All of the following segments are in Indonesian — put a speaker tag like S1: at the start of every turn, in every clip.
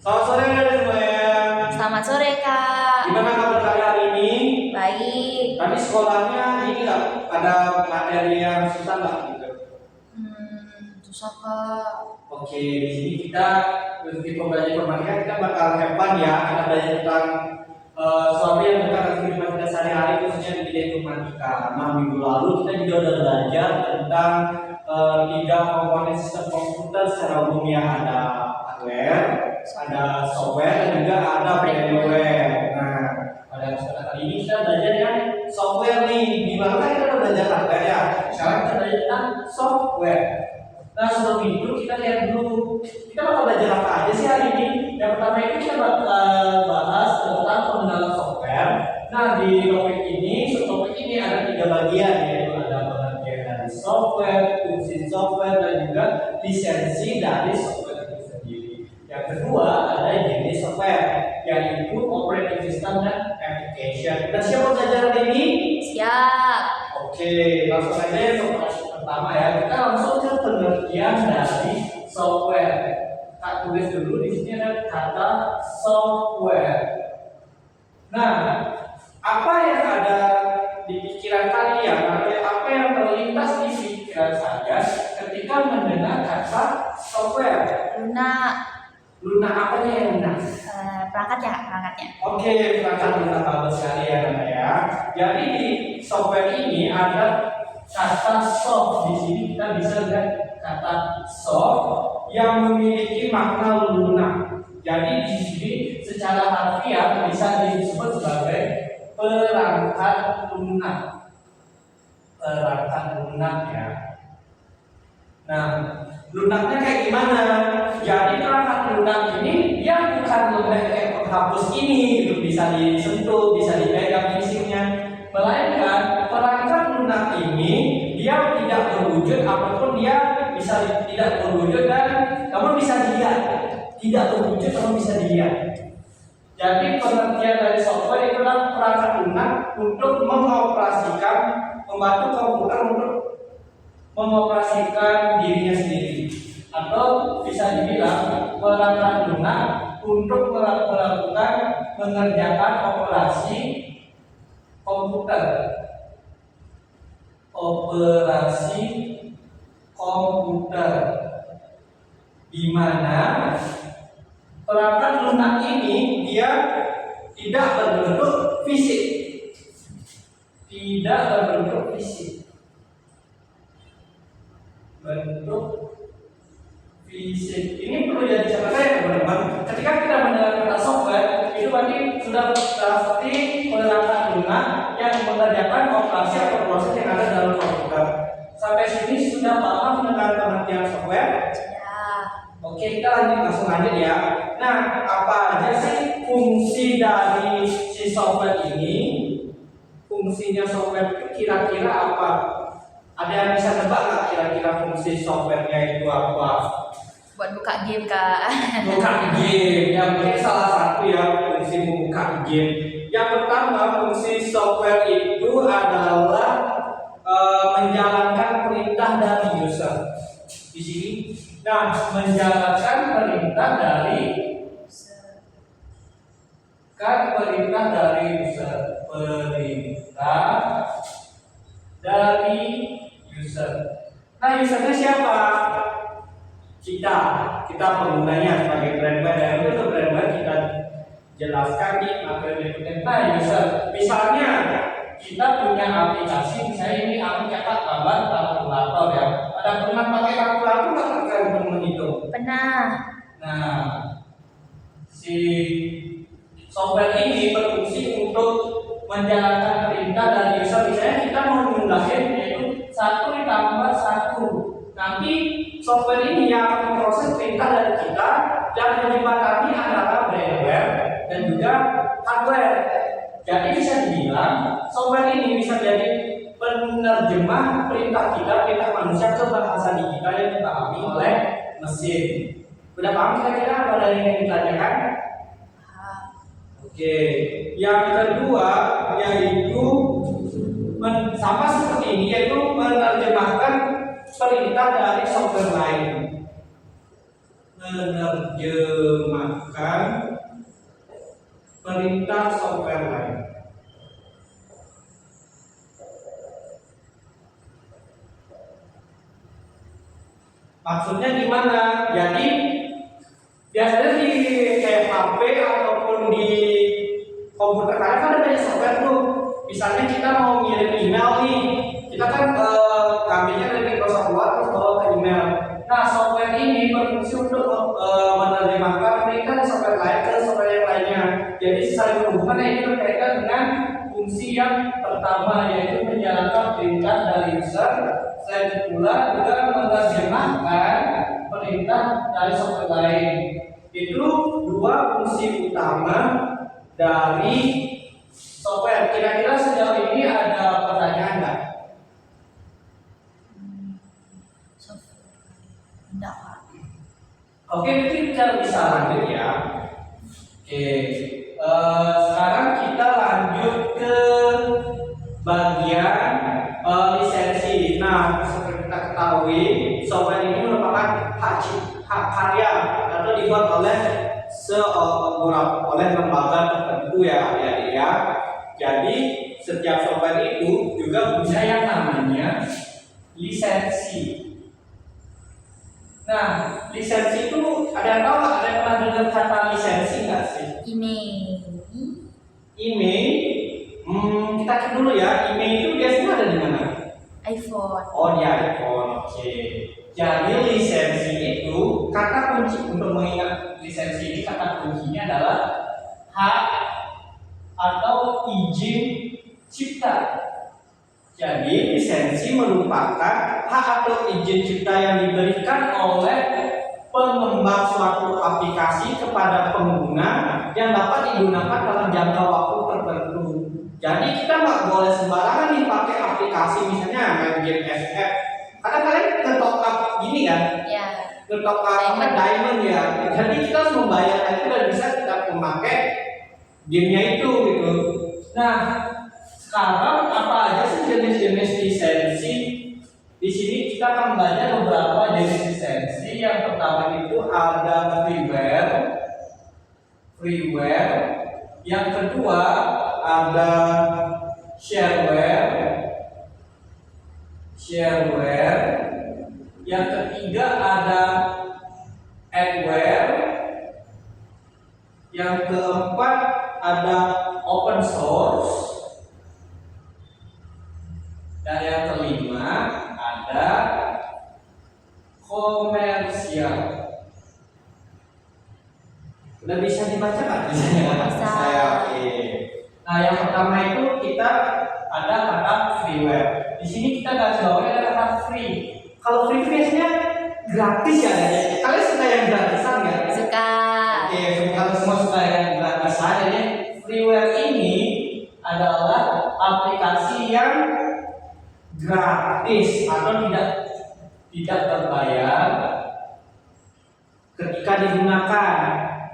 S1: Selamat sore semuanya.
S2: Selamat sore Kak.
S1: Gimana kabar kalian hari ini?
S2: Baik.
S1: Tadi sekolahnya ini nggak ada materi yang susah nggak gitu?
S2: Susah Kak.
S1: Oke, di sini kita di pembelajaran informatika kita bakal have fun ya. Kita belajar tentang suatu yang dekat dengan kehidupan kita sehari-hari khususnya di bidang informatika. Nah, minggu lalu kita juga udah belajar tentang tiga komponen sistem komputer secara umum ya, ada hardware, ada software, dan juga ada firmware. Nah, pada kesempatan kali ini kita belajar yang software nih. Dimana kan kita udah belajar hardware ya. Sekarang kita belajar tentang software. Nah, sebelum itu kita lihat dulu kita bakal belajar apa aja sih hari ini. Yang pertama itu kita bakal bahas tentang pengenalan software. Nah, di topik ini, subtopik ini ada tiga bagian, yaitu ada pengertian dari software, fungsi software, dan juga lisensi dari software itu sendiri. Yang kedua ada jenis software, yaitu operating system dan application. Kita siap belajar hari ini?
S2: Siap.
S1: Oke, langsung aja ya pertama ya. Kita langsung ke pengertian dari software. Kita tulis dulu di sini ada kata software. Nah, apa yang ada di pikiran kalian atau apa yang terlintas di pikiran saya ketika mendengar kata software? Luna apanya yang lunak?
S2: Perangkatnya.
S1: Oke, perangkat lunak bagus sekali ya Nana ya. Jadi di software ini ada kata soft. Di sini kita bisa lihat kata soft yang memiliki makna lunak. Jadi di sini secara harfiah bisa disebut sebagai perangkat lunak. Perangkat lunak ya. Nah, lunaknya kayak gimana? Jadi perangkat lunak ini dia bukan lunak kayak penghapus ini, gitu. Bisa disentuh, bisa dipegang fisiknya, melainkan perangkat lunak ini dia tidak berwujud ataupun dia bisa tidak berwujud dan namun bisa dilihat, tidak berwujud namun bisa dilihat. Jadi pengertian dari software itu adalah perangkat lunak untuk mengoperasikan, membantu komputer untuk mengoperasikan dirinya sendiri, atau bisa dibilang perangkat lunak untuk melakukan mengerjakan operasi komputer. Operasi komputer di mana perangkat lunak ini dia tidak berbentuk fisik. Tidak berbentuk fisik. Bentuk fisik ini perlu jadi catatan ya teman-teman. Ketika kita mendengar kata software itu berarti sudah pasti perangkat lunak yang mengerjakan operasi atau proses yang ada dalam komputer. Sampai sini sudah paham dengan pengertian software?
S2: Ya.
S1: Oke, kita langsung lanjut ya. Nah, apa aja sih fungsi dari si software ini? Fungsinya software itu kira-kira apa? Ada yang bisa nebak nggak kira-kira fungsi softwarenya itu apa?
S2: Buat buka game Kak.
S1: Buka game, yang mungkin salah satu ya fungsi membuka game. Yang pertama fungsi software itu adalah menjalankan perintah dari user. Di sini, nah menjalankan perintah dari user. Nah, usernya siapa? Kita penggunanya sebagai brandware. Dan untuk brandware kita jelaskan di materi berikutnya. Nah, user, misalnya kita punya aplikasi, misalnya ini aku cetak gambar kalkulator ya. Ada pernah pakai kalkulator nggak terkait menghitung?
S2: Pernah.
S1: Nah, si software ini berfungsi untuk menjalankan perintah dari user. Misalnya kita mau mengundahin yaitu 1 ditambah 1. Nanti software ini yang akan memproses perintah dari kita dan menjembatani antara brandware dan juga hardware. Jadi bisa dibilang software ini bisa jadi penerjemah perintah kita, perintah manusia ke bahasa digital yang dipahami oleh mesin. Udah paham kira-kira apa dari yang ditanyakan? Oke, yang kedua yaitu sama seperti ini, yaitu menerjemahkan perintah dari software lain. menerjemahkan perintah software lain. Maksudnya gimana? Jadi biasanya di kayak HP ataupun di komputer kalian kan ada banyak software tuh. Misalnya kita mau ngirim email nih, kita kan ngambilnya dari Microsoft Word terus bawa ke email. Nah, software ini berfungsi untuk menerjemahkan perintah dari software lain ke software yang lainnya. Jadi saling berhubungan, ini berkaitan dengan fungsi yang pertama, yaitu menjalankan perintah dari user. Selain pula juga menerjemahkan perintah dari software lain. Itu dua fungsi utama dari software. Kira-kira sejauh ini ada pertanyaan nggak?
S2: Enggak, Pak.
S1: Oke, mungkin kita bisa lanjut ya. Oke, sekarang kita lanjut ke bagian lisensi. Nah, seperti kita ketahui, software ini merupakan hak karya atau dibuat oleh oleh lembaga tertentu ya, adik-adik ya. Jadi setiap software itu juga punya yang namanya lisensi. Nah, lisensi itu ada yang tahu nggak? Ada yang pernah dengar kata lisensi nggak sih? Email. Kita cek dulu ya. Email itu biasanya ada di mana?
S2: iPhone.
S1: Oh, di iPhone. Oke. Jadi lisensi itu kata kunci untuk mengingat lisensi ini, kata kuncinya adalah hak atau izin cipta. Jadi lisensi merupakan hak atau izin cipta yang diberikan oleh pengembang suatu aplikasi kepada pengguna yang dapat digunakan dalam jangka waktu tertentu. Jadi kita nggak boleh sembarangan nih pakai aplikasi, misalnya main game SF. Karena kalian ngetop up gini kan?
S2: Ya.
S1: Ngetop up diamond ya. Jadi kita harus membayar itu dan bisa kita memakai gamenya itu gitu. Nah, sekarang apa aja sih jenis-jenis lisensi? Di sini kita akan belajar beberapa jenis lisensi. Yang pertama itu ada freeware. Yang kedua ada shareware. Yang ketiga ada adware. Yang keempat ada open source. Dan yang kelima ada komersial. Udah bisa dibaca nggak?
S2: Bisa.
S1: Oke. Nah, yang pertama itu kita ada kata freeware. Di sini kita garis bawahi ada kata free. Kalau free biasanya gratis ya. Kalian suka yang gratisan nggak?
S2: Suka.
S1: Oke, kalau semua suka yang gratisan, jadi freeware ini adalah aplikasi yang gratis atau tidak berbayar ketika digunakan.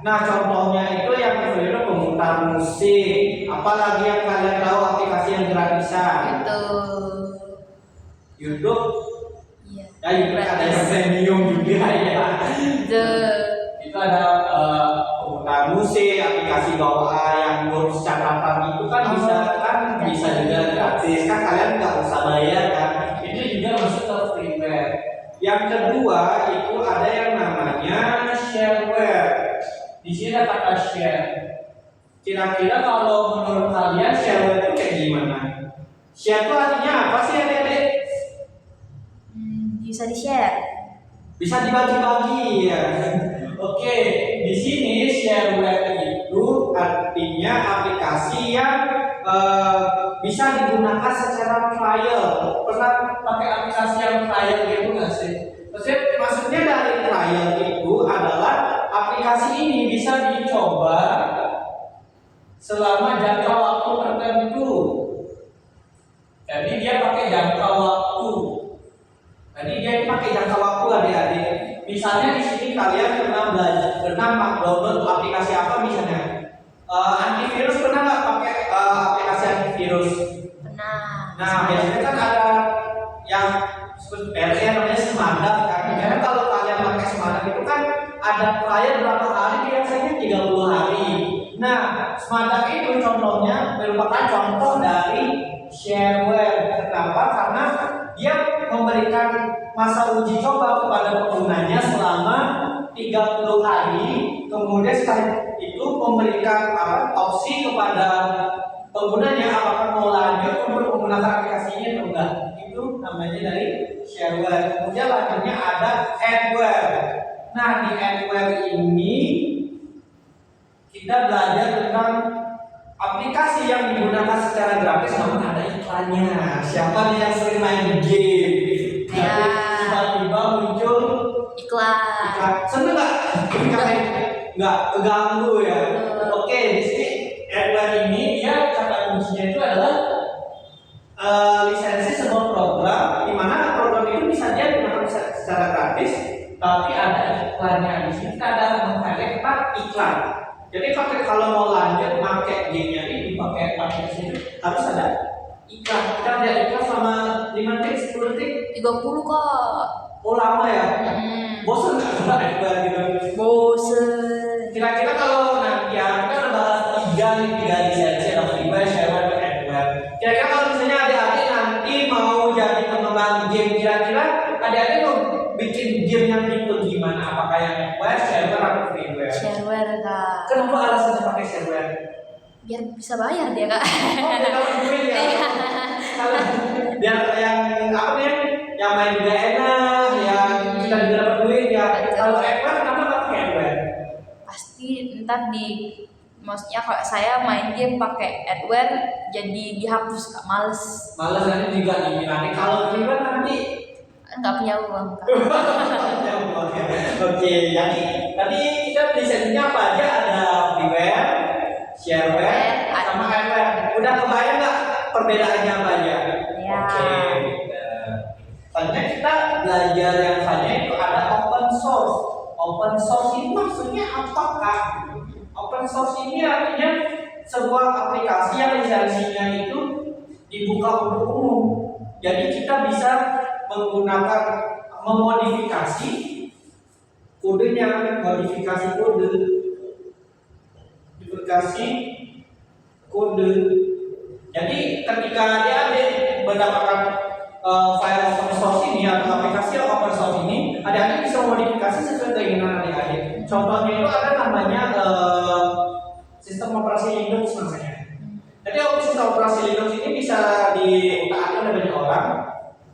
S1: Nah, contohnya itu yang freeware pemutar musik. Apalagi yang kalian tahu aplikasi yang gratisan? YouTube.
S2: Iya.
S1: Ya, YouTube ada yang premium juga ya. Itu ada pemutar musik, aplikasi bawaan yang ngurus catatan itu kan bisa juga gratis. Kan kalian nggak usah bayar kan? Itu juga masuk ke freeware. Yang kedua itu ada yang namanya shareware. Di sini ada kata share. Kira-kira kalau menurut kalian shareware itu kayak gimana? Share itu artinya apa sih, adik-adik?
S2: Bisa di-share.
S1: Bisa dibagi-bagi ya. Oke, di sini shareware itu artinya aplikasi yang bisa digunakan secara trial. Pernah pakai aplikasi yang trial gitu nggak sih? Maksudnya dari trial itu adalah aplikasi ini bisa dicoba selama jangka waktu tertentu. Jadi dia pakai jangka waktu. Adik-adik. Misalnya di sini kalian pernah download aplikasi apa misalnya? Antivirus pernah nggak pakai aplikasi antivirus?
S2: Pernah.
S1: Nah, biasanya kan ada yang namanya Semadak kan. Karena kalau kalian pakai Semadak itu kan ada Nah, Smartduck itu contohnya merupakan contoh dari shareware. Kenapa? Karena dia memberikan masa uji coba kepada penggunanya selama 30 hari. Kemudian setelah itu memberikan opsi kepada penggunanya apakah mau lanjut untuk menggunakan aplikasinya atau enggak. Itu namanya dari shareware. Kemudian lanjutnya ada adware. Nah, di adware ini kita belajar tentang aplikasi yang digunakan secara gratis namun ada iklannya. Siapa nih yang sering main game?
S2: Ya.
S1: Tiba-tiba muncul
S2: Iklan.
S1: seneng nggak? Nggak keganggu ya. Oke, di sini adware ini dia kata kuncinya itu adalah lisensi sebuah program di mana program itu bisa dia digunakan secara gratis, tapi ada iklannya. Di sini kita ada meng-highlight tentang iklan. Jadi kalau mau lanjut pakai gamenya ini, pakai aplikasi itu harus ada iklan. Kita lihat iklan selama 5 detik, 10 detik,
S2: 30 kok.
S1: oh lama ya. Bosan nggak kalau adware gitu?
S2: Bosen.
S1: Kira-kira kalau nanti ya kita udah bahas tiga lisensi, ada freeware, shareware, dan adware. Kira-kira kalau misalnya adik-adik nanti mau jadi pengembang game, kira-kira adik-adik mau bikin game yang tipe gimana? Apakah yang adware, shareware, atau freeware?
S2: Shareware kak.
S1: Kenapa alasannya pakai shareware?
S2: Biar bisa bayar dia kak.
S1: Oh, biar dapat duit ya. Kalau biar yang apa nih? Yang main juga enak, yang kita juga dapat duit ya. Kalau adware, kenapa pakai adware?
S2: Pasti ntar maksudnya kalau saya main game pakai adware jadi dihapus kak, males.
S1: Malas nanti juga nih. Nanti kalau freeware nanti
S2: Nggak punya uang kak.
S1: Oke, jadi tadi kita lisensinya apa aja? Ada freeware, shareware, sama adware. Udah kebayang nggak perbedaannya apa aja?
S2: Ya.
S1: Oke. Selanjutnya kita belajar yang selanjutnya itu ada open source. Open source ini maksudnya apa kak? Open source ini artinya sebuah aplikasi yang lisensinya itu dibuka untuk umum. Jadi kita bisa menggunakan memodifikasi kodenya, modifikasi kode. Jadi ketika dia mendapatkan file open source ini atau aplikasi open source ini, adik-adik bisa modifikasi sesuai keinginan adik-adik. Contohnya itu ada namanya sistem operasi Linux namanya. Jadi sistem operasi Linux ini bisa diutak-atik oleh banyak orang.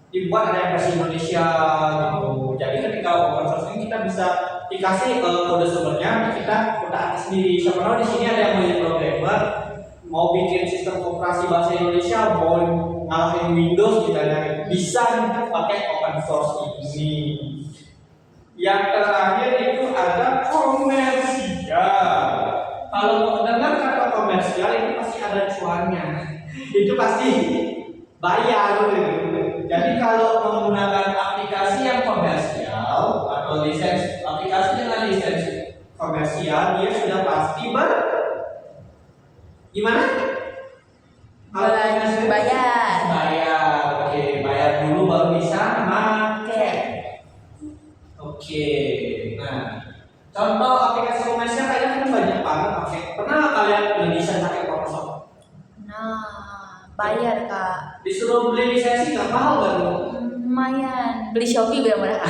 S1: Dibuat ada yang versi Indonesia gitu. Jadi ketika open source ini kita bisa dikasih kode sumbernya, kita utak-atik sendiri. Siapa tahu di sini ada yang menjadi programmer mau bikin sistem operasi bahasa Indonesia, mau ngalahin Windows misalnya, bisa pakai open source ini. Yang terakhir itu ada komersial. Kalau mau dengar kata komersial itu pasti ada cuannya. Itu pasti bayar gitu. Jadi kalau menggunakan aplikasi yang komersial atau lisensi aplikasi dengan lisensi komersial, dia sudah pasti gimana?
S2: Bayar.
S1: Oke, bayar dulu baru bisa pakai. Oke. Nah, contoh aplikasi komersial kayaknya kan banyak banget pakai. Pernah kalian beli lisensi pakai Microsoft?
S2: Nah, bayar kak.
S1: Disuruh beli lisensi nggak mahal kan?
S2: Lumayan. Beli Shopee biar murah.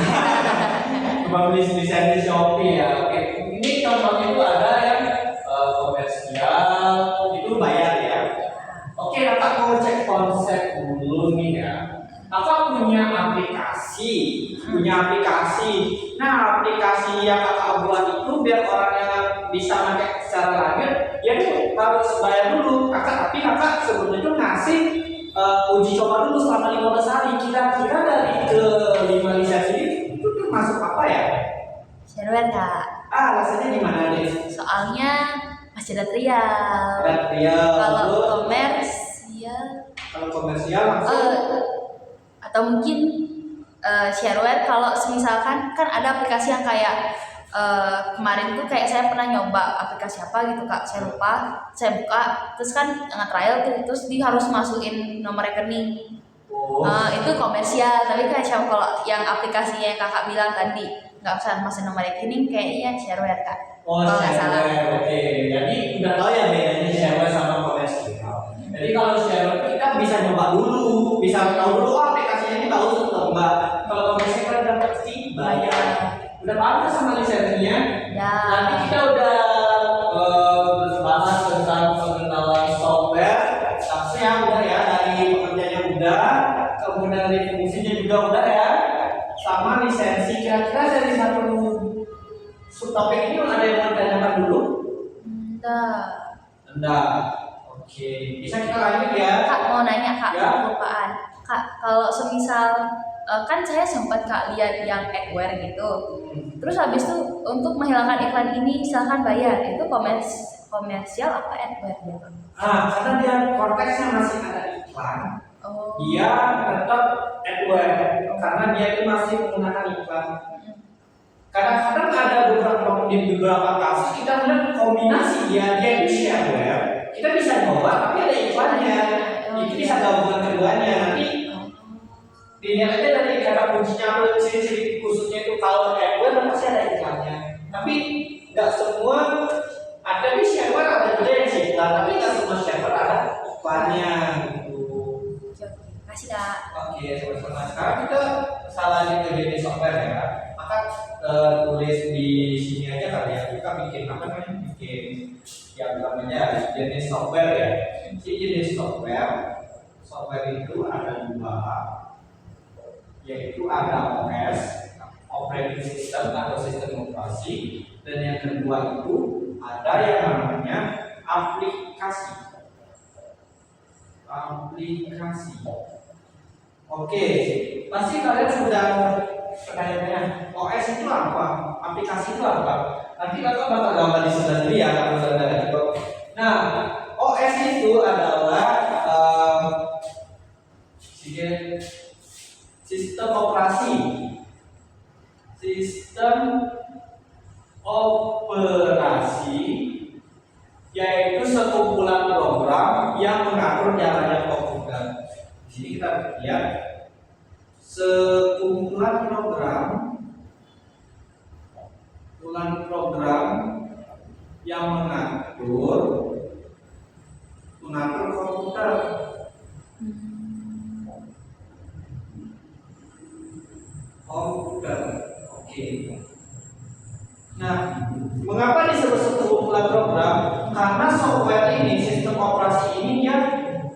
S1: Cuma beli lisensi Shopee ya. Oke. Ini contohnya itu ada yang komersial itu bayar ya. Oke, kakak mau cek konsep dulu nih ya. Kakak punya aplikasi. Nah, aplikasi yang kakak buat itu biar orang yang bisa pakai secara lanjut, ya tuh harus bayar dulu. Tapi kakak sebelumnya itu ngasih uji coba dulu selama 15 hari. Kira-kira dari ke-5 lisensi itu termasuk apa ya?
S2: Shareware kak.
S1: Rasanya gimana deh?
S2: Soalnya masih ada trial. Kalau
S1: komersial langsung
S2: atau mungkin shareware kalau misalkan kan ada aplikasi yang kayak kemarin tuh kayak saya pernah nyoba aplikasi apa gitu kak, saya lupa, saya buka terus kan nge-trial terus dia harus masukin nomor rekening. Itu komersial, tapi kayak kalau yang aplikasinya yang kakak bilang tadi nggak usah masukin nomor rekening kayaknya shareware kak.
S1: Shareware, oke. Jadi udah tahu ya Enggak. Oke, bisa kita lanjut ya.
S2: Kak mau nanya Kak,
S1: Ya.
S2: kelupaan. Kak, kalau semisal kan saya sempat Kak lihat yang adware gitu. Terus habis itu untuk menghilangkan iklan ini silakan bayar. Itu komersial apa adware gitu?
S1: Karena dia konteksnya masih ada iklan,
S2: Oh.
S1: dia tetap adware karena dia itu masih menggunakan iklan. Kadang-kadang ada beberapa kasus kita melihat kombinasi dia itu shareware, kita bisa nyoba tapi ada iklannya. Itu bisa gabungan keduanya. Nanti dilihat aja dari kata kuncinya atau ciri-ciri khususnya itu kalau adware pasti ada iklannya. Tapi nggak semua ada di shareware, ada juga yang iklan, tapi nggak semua shareware ada iklannya gitu.
S2: Oke, kasih Kak.
S1: Oke, sama-sama. Sekarang kita salah ke jenis software ya. Maka tulis di sini aja kali ya. Kita bikin apa namanya? Bikin yang namanya jenis software ya. Si jenis software itu ada dua, yaitu ada OS, operating system atau sistem operasi, dan yang kedua itu ada yang namanya aplikasi. Oke, pasti kalian sudah pertanyaannya, OS itu apa? Aplikasi itu apa? Nanti kakak bakal gambar di sebelah kiri ya, kalau sudah ada gitu. Nah, OS itu adalah sistem operasi, yaitu sekumpulan program yang mengatur jalannya komputer. Di sini kita lihat sekumpulan program yang mengatur komputer. Oke. Nah, mengapa disebut sekumpulan program? Karena software ini, sistem operasi ini dia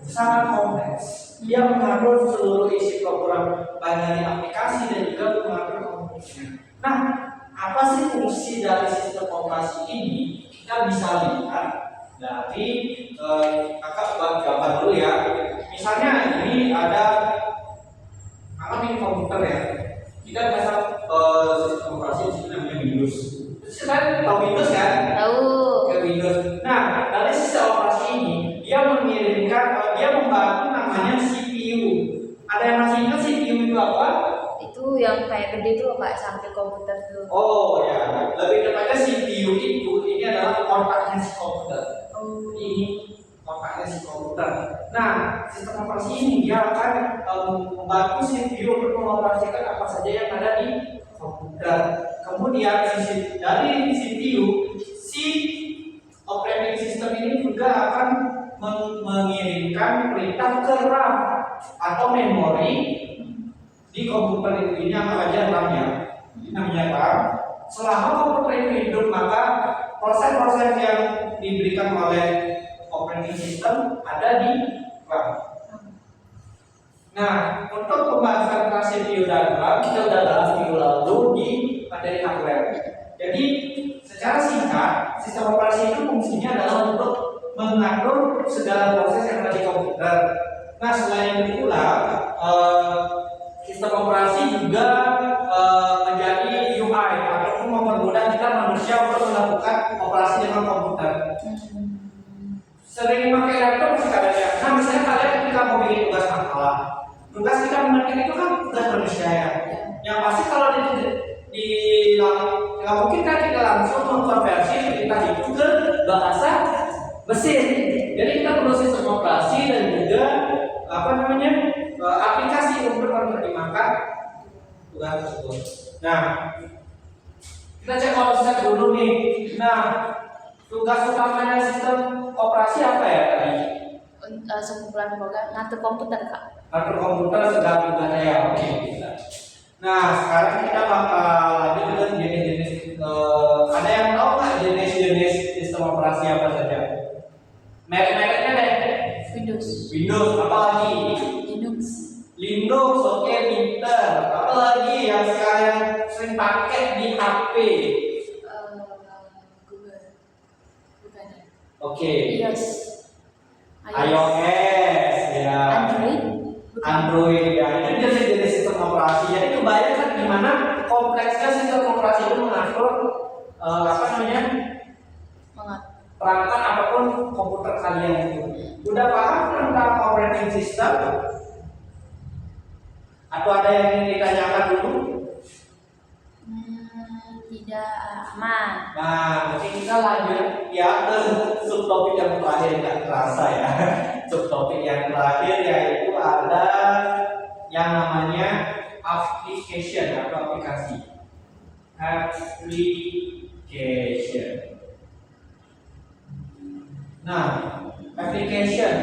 S1: sangat kompleks. Dia mengatur seluruh isi program, baik dari aplikasi dan juga mengatur komputernya. Nah, apa sih fungsi dari sistem operasi ini? Kita bisa lihat dari kakak buat gambar dulu ya. Misalnya ini ada ini komputer ya. Kita biasa sistem operasi di sini namanya Windows. Kita tahu Windows kan?
S2: Tahu.
S1: Windows. Nah, dari sistem operasi ini dia membantu namanya CPU. Ada yang masih ingat CPU itu apa?
S2: Itu yang kayak gede tuh Kak, samping komputer tuh.
S1: Oh ya, lebih tepatnya CPU itu ini adalah otaknya si komputer. Ini otaknya si komputer. Nah, sistem operasi ini dia akan membantu CPU untuk mengoperasikan apa saja yang ada di komputer. Kemudian dari CPU, si operating system ini juga akan mengirimkan perintah ke RAM atau memori di komputer itu. Ini apa aja RAM-nya? Ini namanya RAM. Selama komputer itu hidup, maka proses-proses yang diberikan oleh operating system ada di RAM. Nah, untuk pembahasan tentang CPU dan RAM kita sudah bahas minggu lalu di materi hardware. Jadi secara singkat, sistem operasi itu fungsinya adalah untuk mengatur segala proses yang ada di komputer. Nah, selain itu pula sistem operasi juga menjadi UI ataupun mempermudah kita manusia untuk melakukan operasi dengan komputer. Sering pakai laptop sekalian ya. Nah, misalnya kalian ketika mau bikin tugas makalah, tugas kita mengerti itu kan tugas manusia ya. Yang pasti kalau nggak mungkin kan kita langsung mengkonversi perintah itu ke bahasa mesin. Jadi kita perlu sistem operasi dan juga aplikasi untuk menerjemahkan tugas tersebut. Nah, kita cek konsep dulu nih. Nah, tugas utamanya sistem operasi apa ya tadi?
S2: Sekumpulan program ngatur komputer Kak.
S1: Ngatur komputer segala tugasnya ya. Oke, bisa. Nah, sekarang kita bakal lanjut dengan jenis-jenis. Ada yang tahu nggak jenis-jenis sistem operasi apa saja? Merek-mereknya deh. Windows, apa lagi? Linux, oke, pinter. Apa lagi yang sekarang sering pakai di HP?
S2: Google. Bukan ya?
S1: Oke.
S2: iOS.
S1: iOS ya.
S2: Android. Bukan.
S1: Android ya. Itu jenis-jenis sistem operasi. Jadi kebayangkan gimana kompleksnya sistem operasi itu mengatur apa namanya perangkat apapun komputer kalian itu. Udah paham tentang operating system? Atau ada yang ingin ditanyakan dulu?
S2: Tidak aman.
S1: Nah, mungkin kita lanjut ya ke subtopik yang terakhir, nggak terasa ya. Subtopik yang terakhir yaitu ada yang namanya application atau aplikasi. Application. Nah, application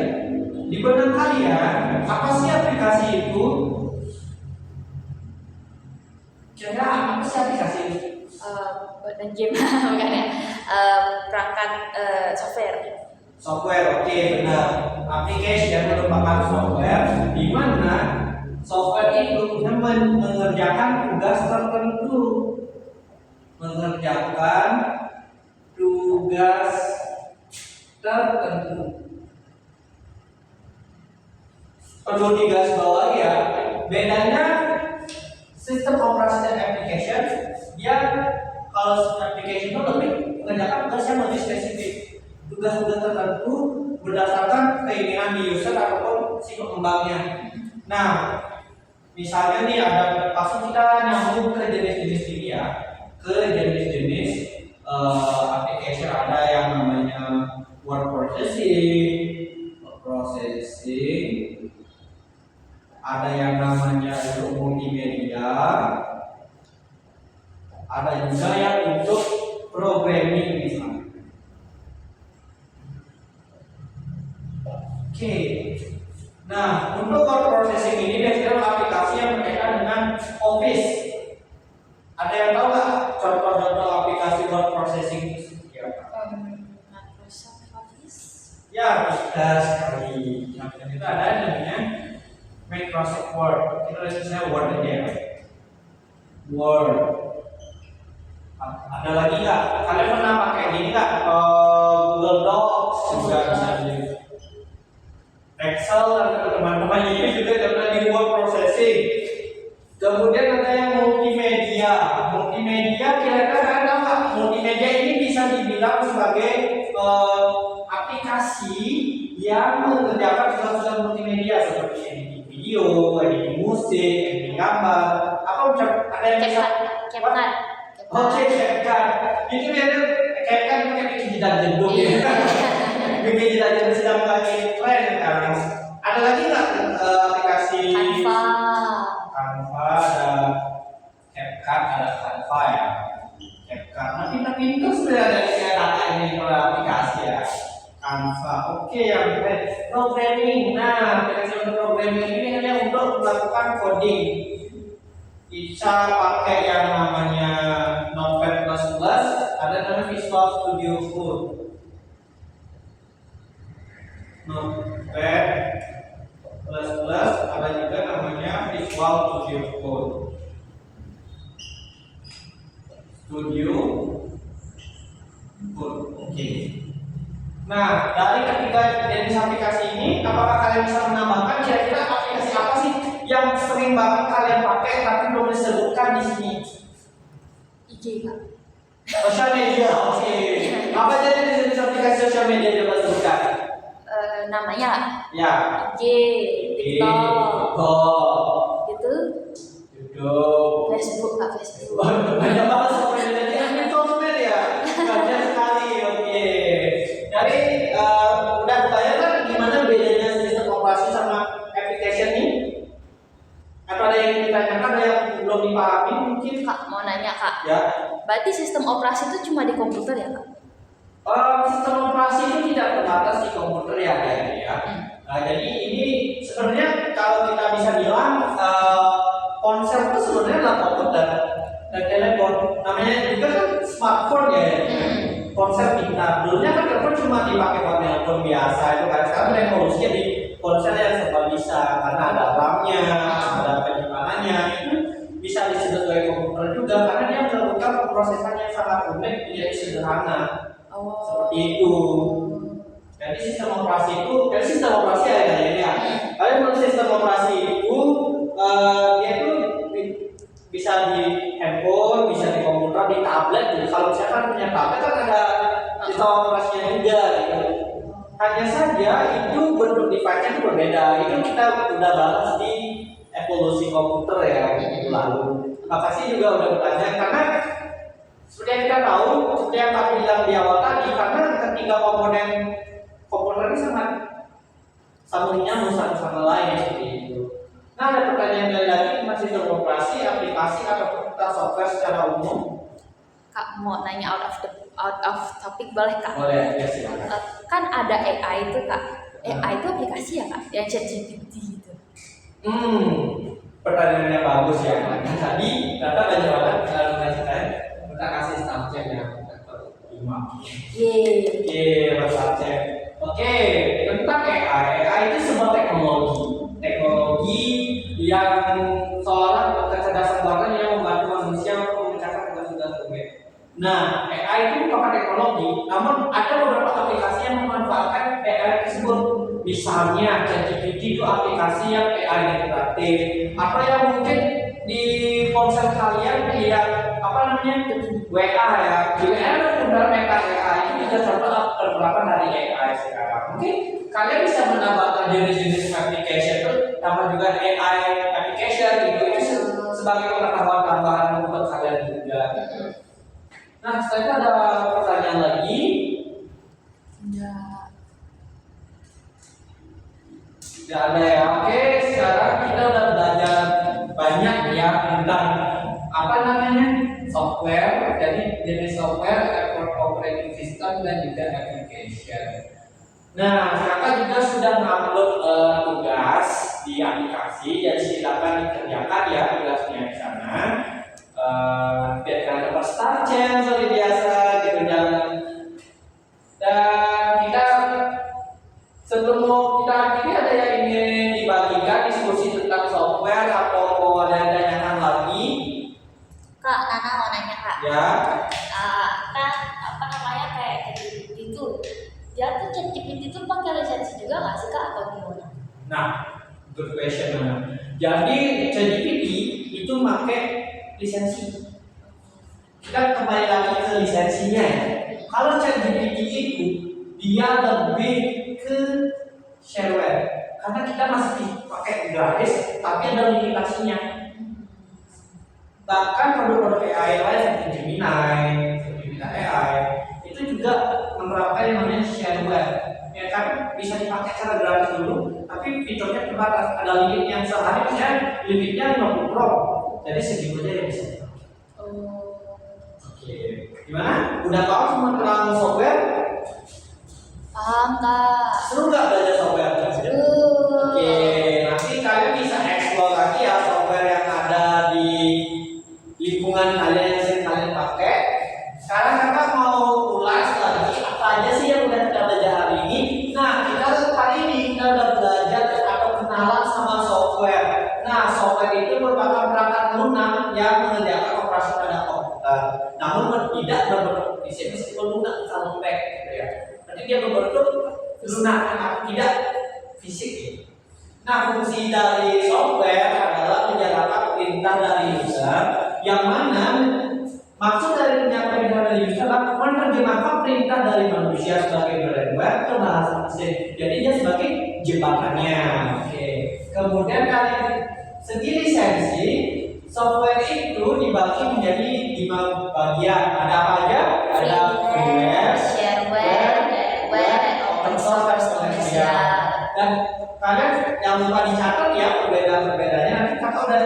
S1: di benak kalian apa sih aplikasi itu? Kira-kira apa sih aplikasi itu?
S2: Buat main game bukan ya? Perangkat
S1: Software, oke, benar. Application merupakan software di mana software itu mengerjakan tugas tertentu. Mengerjakan tugas tertentu. Perlu digarisbawahi ya, bedanya sistem operasi dan application, dia kalau application itu lebih mengerjakan tugas yang lebih spesifik, tugas-tugas tertentu berdasarkan keinginan di user ataupun si pengembangnya. Nah, misalnya nih ada langsung kita nyambung ke jenis-jenis ini ya, ke jenis-jenis application. Ada yang namanya word processing, ada yang namanya untuk multimedia, ada juga yang untuk programming misalnya. Oke. Nah, untuk word processing ini biasanya aplikasi yang berkaitan dengan Office. Ada yang tahu nggak contoh-contoh aplikasi word processing itu seperti apa?
S2: Microsoft Office.
S1: Ya, betul sekali. Yang itu ada namanya Microsoft Word. Kita lihat misalnya Word aja ya. Word. Ada lagi nggak? Kalian pernah pakai ini nggak? Google Docs juga bisa di Excel dan teman-teman ini juga dapat di word processing. Kemudian ada yang multimedia. Multimedia kira-kira kalian tahu nggak? Multimedia ini bisa dibilang sebagai aplikasi yang mengerjakan tugas-tugas multimedia seperti editing video, editing musik, editing gambar. Apa ada yang bisa?
S2: CapCut.
S1: Oke, CapCut. Itu biasanya CapCut pakai bikin jidat jenduk ya. Bikin jidat jenduk sedang lagi tren sekarang. Ada lagi nggak aplikasi? Canva ada CapCut, ada Canva ya. CapCut. Nah, kita sudah ada data ini kalau aplikasi ya. Canva. Oke, yang programming. Nah, aplikasi untuk programming ini hanya untuk melakukan coding. Bisa pakai yang namanya Notepad++, ada namanya Visual Studio Code. Notepad++, ada juga namanya Visual Studio Code. Studio Code, oke. Nah, dari ketiga jenis aplikasi ini, apakah kalian bisa menambahkan kira-kira aplikasi apa sih yang sering banget kalian pakai tapi belum disebutkan di sini?
S2: IG Kak.
S1: Sosial media, oke. Apa jadi jenis aplikasi sosial media yang disebutkan?
S2: Namanya
S1: Ya.
S2: IG, TikTok, gitu.
S1: YouTube,
S2: Facebook Kak, Facebook.
S1: banyak banget sosial media yang konsumen ya. Banyak sekali, oke. Jadi udah kebayang kan gimana bedanya sistem operasi sama application ini? Atau ada yang ditanyakan, ada yang belum dipahami mungkin?
S2: Kak, mau nanya Kak.
S1: Ya.
S2: Berarti sistem operasi itu cuma di komputer ya Kak?
S1: Sistem operasi itu tidak terbatas di komputer ya, ya. Nah, jadi ini sebenarnya kalau kita bisa bilang ponsel itu sebenarnya adalah komputer dan telepon. Namanya juga kan smartphone ya. Ponsel pintar. Dulunya kan telepon cuma dipakai buat telepon biasa itu kan. Sekarang revolusinya di ponsel yang serba bisa karena ada RAM-nya, ada penyimpanannya. Itu bisa disebut sebagai komputer juga karena dia melakukan pemrosesan yang sangat rumit menjadi sederhana. Seperti itu. Jadi sistem operasi ada ya. Kalian menurut sistem operasi itu dia itu bisa di handphone, bisa di komputer, di tablet. Gitu. Kalau misalkan punya tablet kan ada sistem operasinya juga. Gitu. Hanya saja itu bentuk device-nya itu berbeda. Itu kita udah bahas di evolusi komputer ya minggu lalu. Makasih juga udah bertanya karena seperti yang kita tahu, seperti yang kami bilang di awal tadi, karena ketiga komponen ini sangat saling nyambung satu sama lain seperti itu. Nah, ada pertanyaan lagi tentang sistem operasi, aplikasi atau software secara umum?
S2: Kak mau nanya out of topic boleh Kak?
S1: Boleh, ya silakan.
S2: Kan ada AI itu Kak. AI itu aplikasi ya Kak? Yang ChatGPT gitu.
S1: Pertanyaannya bagus ya. Tadi data banyak banget kalau kita kasih subjek ya. 5. Mas subjek. Oke, tentang AI itu sebuah teknologi yang seolah kecerdasan buatan yang membantu manusia untuk memecahkan tugas-tugas rumit. Nah, AI itu bukan teknologi, namun ada beberapa aplikasi yang memanfaatkan AI tersebut. Misalnya, ChatGPT itu aplikasi yang AI generatif, atau yang mungkin di ponsel kalian lihat WA ya. Di WA benar Meta AI itu juga terdapat beberapa dari AI sekarang. Mungkin kalian bisa menambahkan jenis-jenis application itu, tambah juga AI application itu sebagai pengetahuan tambahan untuk kalian juga. Nah, setelah itu ada pertanyaan lagi. Tidak ada ya. Oke, sekarang kita udah belajar banyak ya tentang software. Jadi jenis software, operating system dan juga application. Nah, kakak juga sudah mengupload tugas di aplikasi, jadi silakan dikerjakan ya tugasnya di sana. Biar kalian dapat start chance seperti biasa gitu jangan. Dan kita sebelum kita akhiri ada yang ingin dibagikan diskusi tentang software atau mau ada yang tanyakan lagi?
S2: Kak, Nana mau nanya Kak.
S1: Ya.
S2: Kan kayak ChatGPT itu, dia tuh ChatGPT itu pakai lisensi juga nggak sih Kak atau gimana?
S1: Nah, good question Nana. Jadi ChatGPT itu pakai lisensi. Kita kembali lagi ke lisensinya ya. Kalau ChatGPT itu dia lebih ke shareware karena kita masih pakai gratis tapi ada limitasinya. Bahkan produk-produk AI lain seperti Gemini AI itu juga menerapkan yang namanya shareware. Ya kan bisa dipakai secara gratis dulu, tapi fiturnya terbatas. Ada limit yang sehari misalnya limitnya 50 Pro. Jadi segitu aja yang bisa dipakai. Oke, gimana? Udah tahu semua tentang software?
S2: Paham Kak.
S1: Seru nggak belajar software? Oke, nanti kalian bisa explore lagi ya software yang ada di lingkungan kalian yang sering kalian pakai. Sekarang kakak mau ulas lagi apa aja sih yang udah kita belajar hari ini. Nah, hari ini kita udah belajar atau kenalan sama software. Nah, software itu merupakan perangkat lunak yang mengerjakan operasi pada komputer. Namun tidak berbentuk fisik meskipun lunak kalau back gitu ya. Jadi dia berbentuk lunak tidak fisik. Gitu. Nah, fungsi dari software adalah menjalankan perintah dari user yang mana maksud dari perintah dari user adalah menerjemahkan perintah dari manusia sebagai hardware ke bahasa mesin. Jadi dia sebagai jembatannya. Oke. Kemudian dari segi lisensi, software itu dibagi menjadi 5 bagian. Ada apa aja? Ada freeware,
S2: shareware,
S1: open source dan komersial. Dan kalian jangan lupa dicatat ya perbedaan-perbedaannya. Nanti kakak udah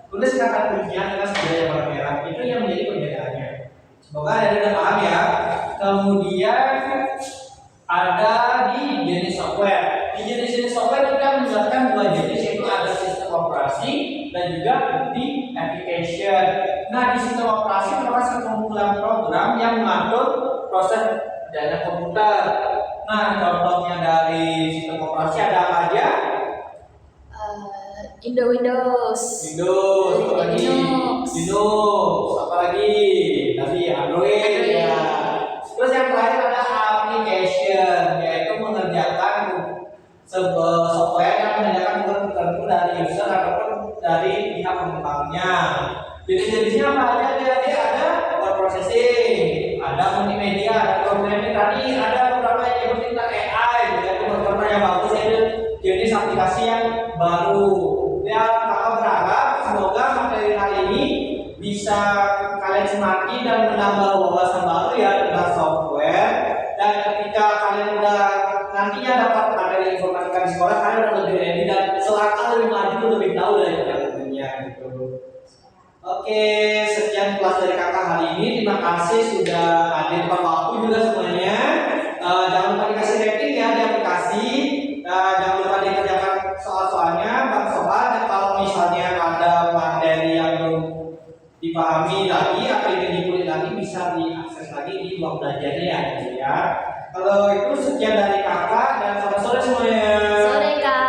S1: tulis kata kuncinya dengan sebenarnya warna merah. Itu yang menjadi perbedaannya. Semoga ada udah paham ya. Kemudian ada di jenis software. Di jenis software kita menjelaskan 2 jenis, yaitu ada sistem operasi dan juga di application. Nah, di sistem operasi merupakan sekumpulan program yang mengatur proses berjalannya komputer. Nah, contohnya dari sistem operasi ada apa aja?
S2: Windows,
S1: apa lagi? Tadi Android ya. Terus yang terakhir ada application, yaitu Jenisnya apa aja? Jadi ada word processing, ada multimedia, ada programming. Tadi ada beberapa yang seperti tentang AI, itu contoh yang bagus itu jenis aplikasi yang baru. Ya, kakak berharap semoga materi hari ini bisa kalian semati dan menambah wawasan baru ya tentang software. Dan ketika kalian udah nantinya dapat materi informatika di sekolah, kalian udah lebih ready dan selangkah lebih maju, lebih tahu dari teman-temannya gitu. Oke, sekian kelas dari kakak hari ini. Terima kasih sudah hadir tepat waktu juga semuanya. Jangan lupa dikasih rating ya di aplikasi. Jangan lupa dikerjakan soal-soalnya, bang sobat. Dan kalau misalnya ada materi yang belum dipahami lagi atau ingin dikulik lagi, bisa diakses lagi di blog belajarnya ya. Kalau itu sekian dari kakak dan selamat sore semuanya.
S2: Sore Kak.